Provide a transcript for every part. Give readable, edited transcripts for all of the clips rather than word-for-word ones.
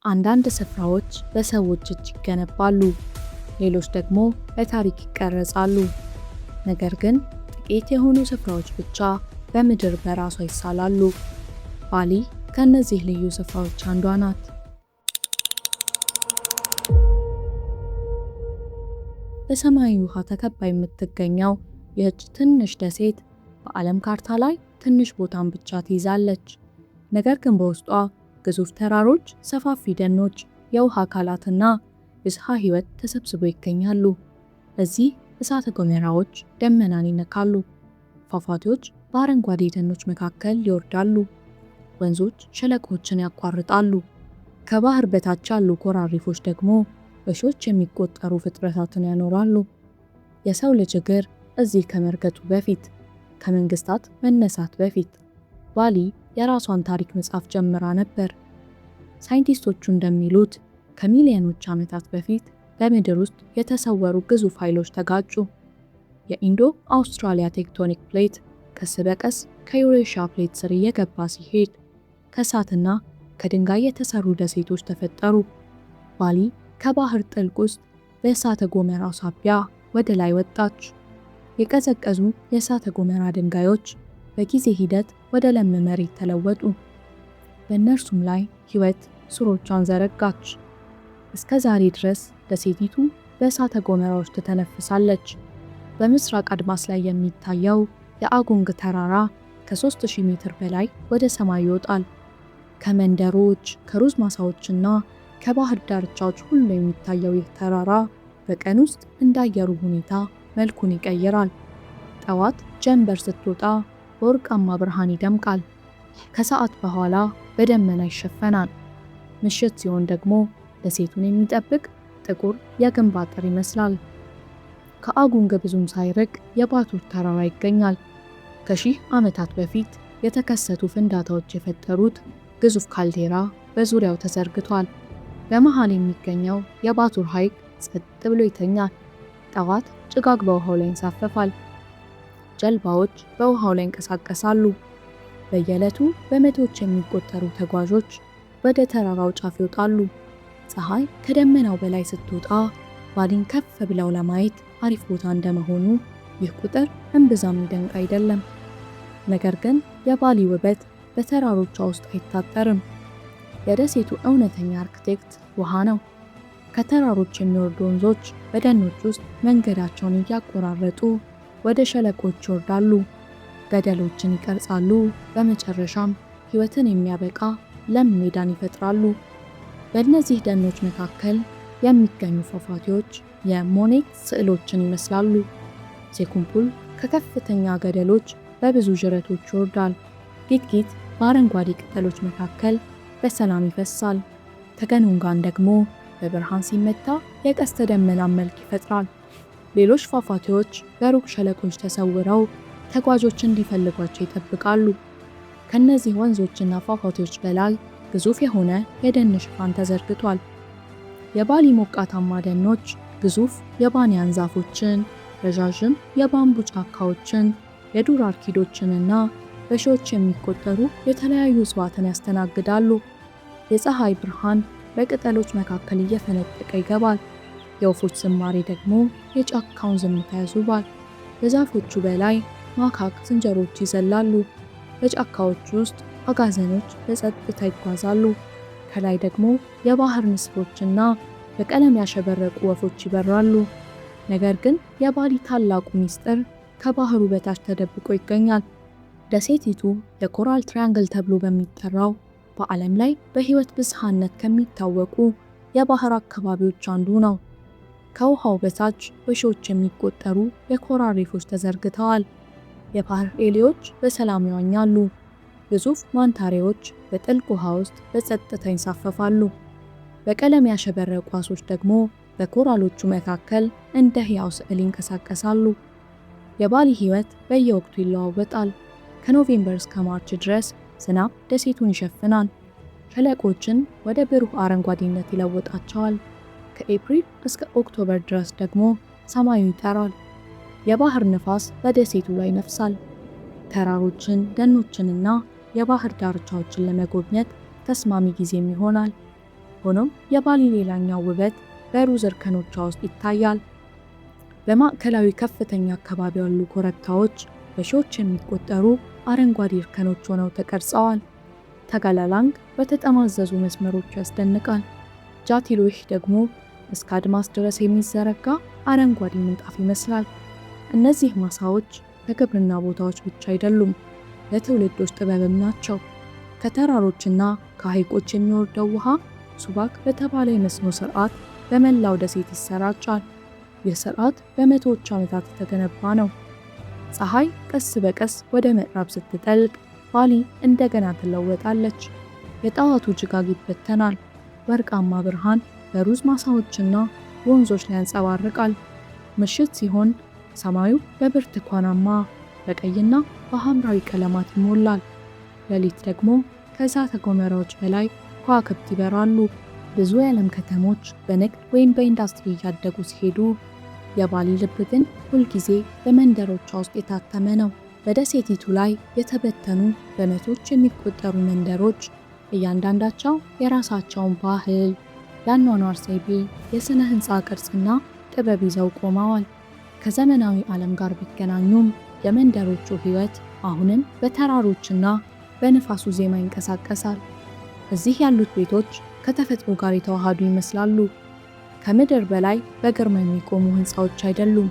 አንዳንድ ስፍራዎች በሰዎች እጅ ይገነባሉ፣ ሌሎች ደግሞ በታሪክ ይቀረጻሉ። ነገር ግን ጥቂት የሆኑ ስፍራዎች ብቻ በምድር በራሷ ይሳላሉ። ባሊ ከእነዚህ ልዩ ስፍራዎች አንዷ ናት። በሰማያዊ ውሃ ተከባ የምትገኘው ይህች ትንሽ ደሴት በዓለም ካርታ ላይ ትንሽ ቦታን ብቻ ትይዛለች። ነገር ግን በውስጧ ግዙፍ ተራሮች፣ ሰፋፊ ደኖች፣ የውሃ አካላትና ብዝሃ ሕይወት ተሰብስበው ይገኛሉ። እዚህ እሳተ ገሞራዎች ደመናን ይነካሉ፣ ፏፏቴዎች በአረንጓዴ ደኖች መካከል ይወርዳሉ፣ ወንዞች ሸለቆችን ያቋርጣሉ። ከባህር በታች ያሉ ኮራል ሪፎች ደግሞ በሺዎች የሚቆጠሩ ፍጥረታትን ያኖራሉ። የሰው ልጅ እግር እዚህ ከመርገጡ በፊት፣ ከመንግስታት መነሳት በፊት ባሊ የራሷን ታሪክ መጻፍ ጀምራ ነበር። ሳይንቲስቶቹ እንደሚሉት ከሚሊዮኖች ዓመታት በፊት በምድር ውስጥ የተሰወሩ ግዙፍ ኃይሎች ተጋጩ። የኢንዶ አውስትራሊያ ቴክቶኒክ ፕሌት ቀስ በቀስ ከዩሬሺያ ፕሌት ስር እየገባ ሲሄድ ከእሳትና ከድንጋይ የተሰሩ ደሴቶች ተፈጠሩ። ባሊ ከባህር ጥልቅ ውስጥ በእሳተ ገሞራው ሳቢያ ወደ ላይ ወጣች። የቀዘቀዙ የእሳተ ገሞራ ድንጋዮች በጊዜ ሂደት ወደ ለም መሬት ተለወጡ። በእነርሱም ላይ ሕይወት ስሮቿን ዘረጋች። እስከ ዛሬ ድረስ ደሴቲቱ በእሳተ ገሞራዎች ትተነፍሳለች። በምስራቅ አድማስ ላይ የሚታየው የአጉንግ ተራራ ከ3000 ሜትር በላይ ወደ ሰማይ ይወጣል። ከመንደሮች፣ ከሩዝ ማሳዎችና ከባህር ዳርቻዎች ሁሉ የሚታየው ይህ ተራራ በቀን ውስጥ እንደ አየሩ ሁኔታ መልኩን ይቀይራል። ጠዋት ጀንበር ስትወጣ በወርቃማ ብርሃን ይደምቃል። ከሰዓት በኋላ በደመና ይሸፈናል። ምሽት ሲሆን ደግሞ ደሴቱን የሚጠብቅ ጥቁር የግንብ አጥር ይመስላል። ከአጉንግ ብዙም ሳይርቅ የባቱር ተራራ ይገኛል። ከሺህ ዓመታት በፊት የተከሰቱ ፍንዳታዎች የፈጠሩት ግዙፍ ካልዴራ በዙሪያው ተዘርግቷል። በመሃል የሚገኘው የባቱር ሐይቅ ጸጥ ብሎ ይተኛል። ጠዋት ጭጋግ በውሃው ላይ ይንሳፈፋል። ጀልባዎች በውሃው ላይ ይንቀሳቀሳሉ። በየዕለቱ በመቶዎች የሚቆጠሩ ተጓዦች ወደ ተራራው ጫፍ ይወጣሉ። ፀሐይ ከደመናው በላይ ስትወጣ ባሊን ከፍ ብለው ለማየት አሪፍ ቦታ እንደመሆኑ ይህ ቁጥር እምብዛም ይደንቅ አይደለም። ነገር ግን የባሊ ውበት በተራሮቿ ውስጥ አይታጠርም። የደሴቱ እውነተኛ አርክቴክት ውሃ ነው። ከተራሮች የሚወርዱ ወንዞች በደኖች ውስጥ መንገዳቸውን እያቆራረጡ ወደ ሸለቆች ይወርዳሉ፣ ገደሎችን ይቀርጻሉ፣ በመጨረሻም ሕይወትን የሚያበቃ ለም ሜዳን ይፈጥራሉ። በእነዚህ ደኖች መካከል የሚገኙ ፏፏቴዎች የሞኔት ስዕሎችን ይመስላሉ። ሴኩምፑል ከከፍተኛ ገደሎች በብዙ ጅረቶች ይወርዳል። ጊትጊት በአረንጓዴ ቅጠሎች መካከል በሰላም ይፈሳል። ተገኑንጋን ደግሞ በብርሃን ሲመታ የቀስተ ደመናን መልክ ይፈጥራል። ሌሎች ፏፏቴዎች በሩቅ ሸለቆች ተሰውረው ተጓዦች እንዲፈልጓቸው ይጠብቃሉ። ከነዚህ ወንዞችና ፏፏቴዎች በላይ ግዙፍ የሆነ የደን ሽፋን ተዘርግቷል። የባሊ ሞቃታማ ደኖች ግዙፍ የባንያን ዛፎችን፣ ረዣዥም የባምቡ ጫካዎችን፣ የዱር አርኪዶችንና በሺዎች የሚቆጠሩ የተለያዩ እጽዋትን ያስተናግዳሉ። የፀሐይ ብርሃን በቅጠሎች መካከል እየፈነጠቀ ይገባል። የወፎች ዝማሬ ደግሞ የጫካውን ዝምታ ያስውባል። በዛፎቹ በላይ ማካክ ዝንጀሮች ይዘላሉ። በጫካዎቹ ውስጥ አጋዘኖች በጸጥታ ይጓዛሉ። ከላይ ደግሞ የባህር ንስሮችና በቀለም ያሸበረቁ ወፎች ይበራሉ። ነገር ግን የባሊ ታላቁ ሚስጥር ከባህሩ በታች ተደብቆ ይገኛል። ደሴቲቱ የኮራል ትራያንግል ተብሎ በሚጠራው በዓለም ላይ በሕይወት ብዝሃነት ከሚታወቁ የባህር አካባቢዎች አንዱ ነው። ከውሃው በታች በሺዎች የሚቆጠሩ የኮራል ሪፎች ተዘርግተዋል። የባህር ኤሊዎች በሰላም ይዋኛሉ። ግዙፍ ማንታሬዎች በጥልቅ ውሃ ውስጥ በጸጥታ ይንሳፈፋሉ። በቀለም ያሸበረቁ ዓሦች ደግሞ በኮራሎቹ መካከል እንደ ሕያው ስዕል ይንቀሳቀሳሉ። የባሊ ሕይወት በየወቅቱ ይለዋወጣል። ከኖቬምበር እስከ ማርች ድረስ ዝናብ ደሴቱን ይሸፍናል። ሸለቆችን ወደ ብሩህ አረንጓዴነት ይለውጣቸዋል። ከኤፕሪል እስከ ኦክቶበር ድረስ ደግሞ ሰማዩ ይጠራል። የባህር ንፋስ በደሴቱ ላይ ይነፍሳል። ተራሮችን፣ ደኖችንና የባህር ዳርቻዎችን ለመጎብኘት ተስማሚ ጊዜም ይሆናል። ሆኖም የባሊ ሌላኛው ውበት በሩዝ እርከኖቿ ውስጥ ይታያል። በማዕከላዊ ከፍተኛ አካባቢ ያሉ ኮረብታዎች በሺዎች የሚቆጠሩ አረንጓዴ እርከኖች ሆነው ተቀርጸዋል። ተጋላላንግ በተጠማዘዙ መስመሮቹ ያስደንቃል። ጃቲሉዊህ ደግሞ እስከ አድማስ ድረስ የሚዘረጋ አረንጓዴ ምንጣፍ ይመስላል። እነዚህ ማሳዎች ለግብርና ቦታዎች ብቻ አይደሉም፣ ለትውልዶች ጥበብም ናቸው። ከተራሮችና ከሐይቆች የሚወርደው ውሃ ሱባክ በተባለ የመስኖ ስርዓት በመላው ደሴት ይሰራጫል። ይህ ስርዓት በመቶዎች ዓመታት የተገነባ ነው። ፀሐይ ቀስ በቀስ ወደ ምዕራብ ስትጠልቅ ባሊ እንደገና ትለወጣለች። የጠዋቱ ጭጋግ ይበተናል። ወርቃማ ብርሃን በሩዝ ማሳዎችና ወንዞች ላይ ያንጸባርቃል። ምሽት ሲሆን ሰማዩ በብርቱካናማ፣ በቀይና በሐምራዊ ቀለማት ይሞላል። ሌሊት ደግሞ ከእሳተ ገሞራዎች በላይ ከዋክብት ይበራሉ። ብዙ የዓለም ከተሞች በንግድ ወይም በኢንዱስትሪ እያደጉ ሲሄዱ፣ የባሊ ልብ ግን ሁልጊዜ በመንደሮቿ ውስጥ የታተመ ነው። በደሴቲቱ ላይ የተበተኑ በመቶዎች የሚቆጠሩ መንደሮች እያንዳንዳቸው የራሳቸውን ባህል፣ የአኗኗር ዘይቤ፣ የሥነ ሕንፃ ቅርጽና ጥበብ ይዘው ቆመዋል። ከዘመናዊ ዓለም ጋር ቢገናኙም የመንደሮቹ ሕይወት አሁንም በተራሮችና በንፋሱ ዜማ ይንቀሳቀሳል። እዚህ ያሉት ቤቶች ከተፈጥሮ ጋር የተዋሃዱ ይመስላሉ። ከምድር በላይ በግርማ የሚቆሙ ሕንፃዎች አይደሉም።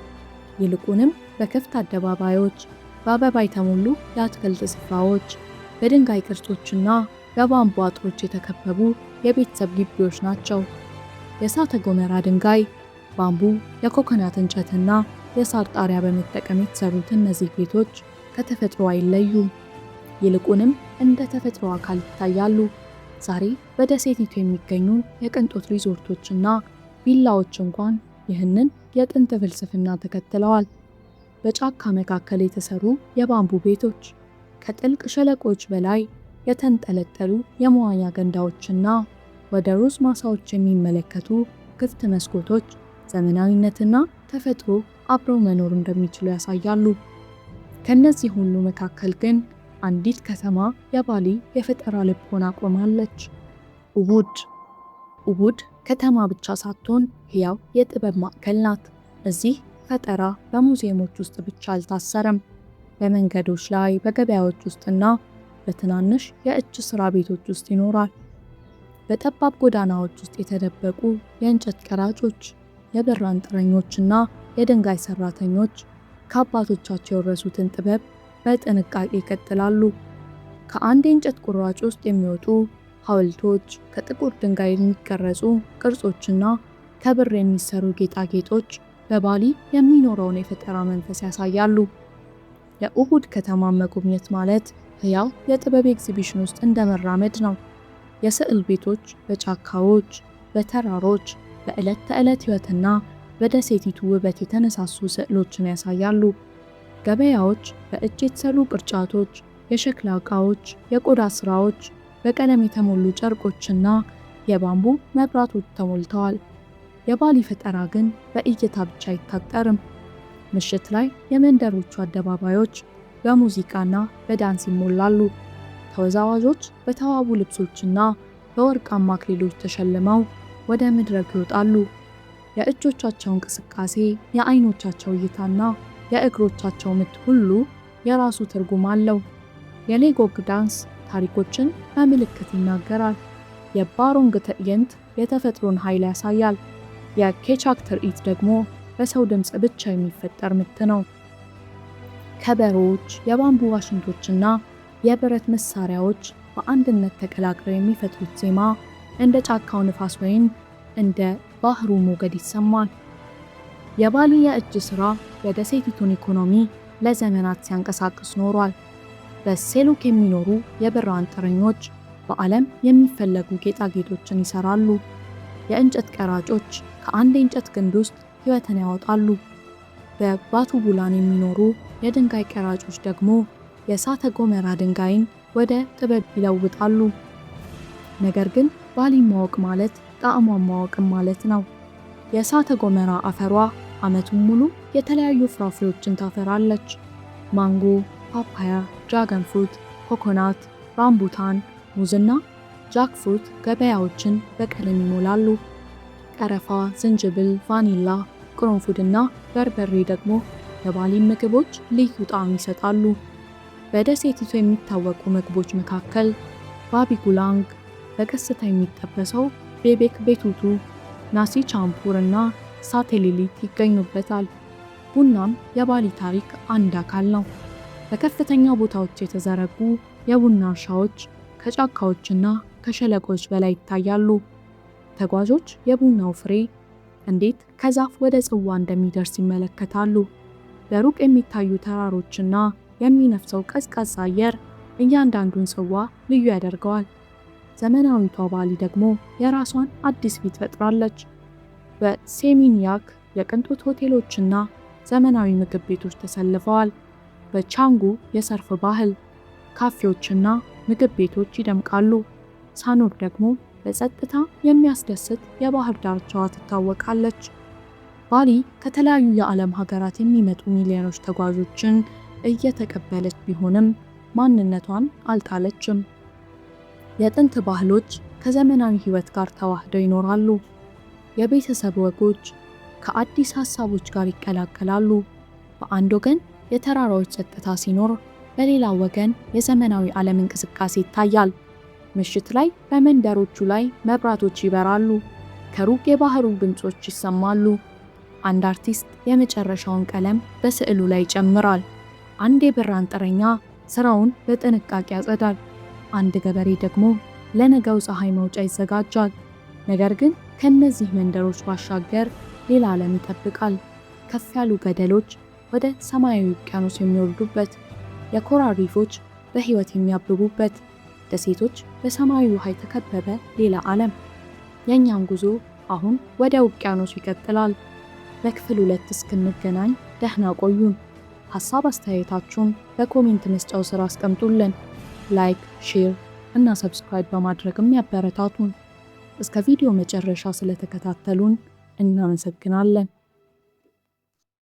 ይልቁንም በክፍት አደባባዮች፣ በአበባ የተሞሉ የአትክልት ስፍራዎች፣ በድንጋይ ቅርጾችና በባምቡ አጥሮች የተከበቡ የቤተሰብ ግቢዎች ናቸው። የእሳተ ገሞራ ድንጋይ፣ ባምቡ፣ የኮኮናት እንጨትና የሳር ጣሪያ በመጠቀም የተሰሩት እነዚህ ቤቶች ከተፈጥሮ አይለዩም። ይልቁንም እንደ ተፈጥሮ አካል ይታያሉ። ዛሬ በደሴቲቱ የሚገኙ የቅንጦት ሪዞርቶችና ቪላዎች እንኳን ይህንን የጥንት ፍልስፍና ተከትለዋል። በጫካ መካከል የተሰሩ የባምቡ ቤቶች፣ ከጥልቅ ሸለቆች በላይ የተንጠለጠሉ የመዋኛ ገንዳዎችና ወደ ሩዝ ማሳዎች የሚመለከቱ ክፍት መስኮቶች ዘመናዊነትና ተፈጥሮ አብረው መኖር እንደሚችሉ ያሳያሉ። ከነዚህ ሁሉ መካከል ግን አንዲት ከተማ የባሊ የፈጠራ ልብ ሆና ቆማለች። ኡቡድ ከተማ ብቻ ሳትሆን ሕያው የጥበብ ማዕከል ናት። እዚህ ፈጠራ በሙዚየሞች ውስጥ ብቻ አልታሰረም። በመንገዶች ላይ፣ በገበያዎች ውስጥና በትናንሽ የእጅ ሥራ ቤቶች ውስጥ ይኖራል። በጠባብ ጎዳናዎች ውስጥ የተደበቁ የእንጨት ቀራጮች፣ የብር አንጥረኞችና የድንጋይ ሰራተኞች ከአባቶቻቸው የወረሱትን ጥበብ በጥንቃቄ ይቀጥላሉ። ከአንድ የእንጨት ቁራጭ ውስጥ የሚወጡ ሐውልቶች፣ ከጥቁር ድንጋይ የሚቀረጹ ቅርጾችና ከብር የሚሰሩ ጌጣጌጦች በባሊ የሚኖረውን የፈጠራ መንፈስ ያሳያሉ። የኡቡድ ከተማ መጎብኘት ማለት ሕያው የጥበብ ኤግዚቢሽን ውስጥ እንደመራመድ ነው። የስዕል ቤቶች በጫካዎች፣ በተራሮች፣ በዕለት ተዕለት ሕይወትና በደሴቲቱ ውበት የተነሳሱ ስዕሎችን ያሳያሉ። ገበያዎች በእጅ የተሰሩ ቅርጫቶች፣ የሸክላ ዕቃዎች፣ የቆዳ ሥራዎች፣ በቀለም የተሞሉ ጨርቆችና የባምቡ መብራቶች ተሞልተዋል። የባሊ ፈጠራ ግን በእይታ ብቻ አይታጠርም። ምሽት ላይ የመንደሮቹ አደባባዮች በሙዚቃና በዳንስ ይሞላሉ። ተወዛዋዦች በተዋቡ ልብሶችና በወርቃማ አክሊሎች ተሸልመው ወደ መድረክ ይወጣሉ። የእጆቻቸው እንቅስቃሴ፣ የዓይኖቻቸው እይታና የእግሮቻቸው ምት ሁሉ የራሱ ትርጉም አለው። የሌጎግ ዳንስ ታሪኮችን በምልክት ይናገራል። የባሮንግ ትዕይንት የተፈጥሮን ኃይል ያሳያል። የኬቻክ ትርኢት ደግሞ በሰው ድምፅ ብቻ የሚፈጠር ምት ነው። ከበሮዎች፣ የባምቡ ዋሽንቶችና የብረት መሳሪያዎች በአንድነት ተቀላቅለው የሚፈጥሩት ዜማ እንደ ጫካው ንፋስ ወይም እንደ ባህሩ ሞገድ ይሰማል። የባሊ የእጅ ሥራ የደሴቲቱን ኢኮኖሚ ለዘመናት ሲያንቀሳቅስ ኖሯል። በሴሉክ የሚኖሩ የብር አንጥረኞች በዓለም የሚፈለጉ ጌጣጌጦችን ይሰራሉ። የእንጨት ቀራጮች ከአንድ የእንጨት ግንድ ውስጥ ሕይወትን ያወጣሉ። በባቱ ቡላን የሚኖሩ የድንጋይ ቀራጮች ደግሞ የእሳተ ገሞራ ድንጋይን ወደ ጥበብ ይለውጣሉ። ነገር ግን ባሊን ማወቅ ማለት ጣዕሟን ማወቅም ማለት ነው። የእሳተ ገሞራ አፈሯ ዓመቱን ሙሉ የተለያዩ ፍራፍሬዎችን ታፈራለች። ማንጎ፣ ፓፓያ፣ ድራገን ፍሩት፣ ኮኮናት፣ ራምቡታን፣ ሙዝና ጃክፍሩት ገበያዎችን በቀለም ይሞላሉ። ቀረፋ፣ ዝንጅብል፣ ቫኒላ፣ ቅርንፉድና በርበሬ ደግሞ ለባሊ ምግቦች ልዩ ጣዕም ይሰጣሉ። በደሴቲቱ የሚታወቁ ምግቦች መካከል ባቢ ጉላንግ፣ በቀስታ የሚጠበሰው ቤቤክ ቤቱቱ፣ ናሲ ቻምፑር እና ሳቴሊሊት ይገኙበታል። ቡናም የባሊ ታሪክ አንድ አካል ነው። በከፍተኛ ቦታዎች የተዘረጉ የቡና እርሻዎች ከጫካዎችና ከሸለቆች በላይ ይታያሉ። ተጓዦች የቡናው ፍሬ እንዴት ከዛፍ ወደ ጽዋ እንደሚደርስ ይመለከታሉ። በሩቅ የሚታዩ ተራሮችና የሚነፍሰው ቀዝቃዛ አየር እያንዳንዱን ጽዋ ልዩ ያደርገዋል። ዘመናዊቷ ባሊ ደግሞ የራሷን አዲስ ፊት ፈጥራለች። በሴሚንያክ የቅንጦት ሆቴሎችና ዘመናዊ ምግብ ቤቶች ተሰልፈዋል። በቻንጉ የሰርፍ ባህል ካፌዎችና ምግብ ቤቶች ይደምቃሉ። ሳኑር ደግሞ በጸጥታ የሚያስደስት የባህር ዳርቻዋ ትታወቃለች። ባሊ ከተለያዩ የዓለም ሀገራት የሚመጡ ሚሊዮኖች ተጓዦችን እየተቀበለች ቢሆንም ማንነቷን አልጣለችም። የጥንት ባህሎች ከዘመናዊ ሕይወት ጋር ተዋህደው ይኖራሉ። የቤተሰብ ወጎች ከአዲስ ሀሳቦች ጋር ይቀላቀላሉ። በአንድ ወገን የተራራዎች ጸጥታ ሲኖር፣ በሌላ ወገን የዘመናዊ ዓለም እንቅስቃሴ ይታያል። ምሽት ላይ በመንደሮቹ ላይ መብራቶች ይበራሉ። ከሩቅ የባህሩ ድምጾች ይሰማሉ። አንድ አርቲስት የመጨረሻውን ቀለም በስዕሉ ላይ ይጨምራል። አንድ የብር አንጥረኛ ስራውን በጥንቃቄ ያጸዳል። አንድ ገበሬ ደግሞ ለነገው ፀሐይ መውጫ ይዘጋጃል። ነገር ግን ከነዚህ መንደሮች ባሻገር ሌላ ዓለም ይጠብቃል። ከፍ ያሉ ገደሎች ወደ ሰማያዊ ውቅያኖስ የሚወርዱበት፣ የኮራል ሪፎች በሕይወት የሚያብቡበት፣ ደሴቶች በሰማያዊ ውሃ የተከበበ ሌላ ዓለም። የእኛም ጉዞ አሁን ወደ ውቅያኖሱ ይቀጥላል። በክፍል 2 እስክንገናኝ ደህና ቆዩን። ሐሳብ አስተያየታችሁን በኮሜንት መስጫው ስር አስቀምጡልን። ላይክ፣ ሼር እና ሰብስክራይብ በማድረግም ያበረታቱን። እስከ ቪዲዮ መጨረሻ ስለተከታተሉን እናመሰግናለን።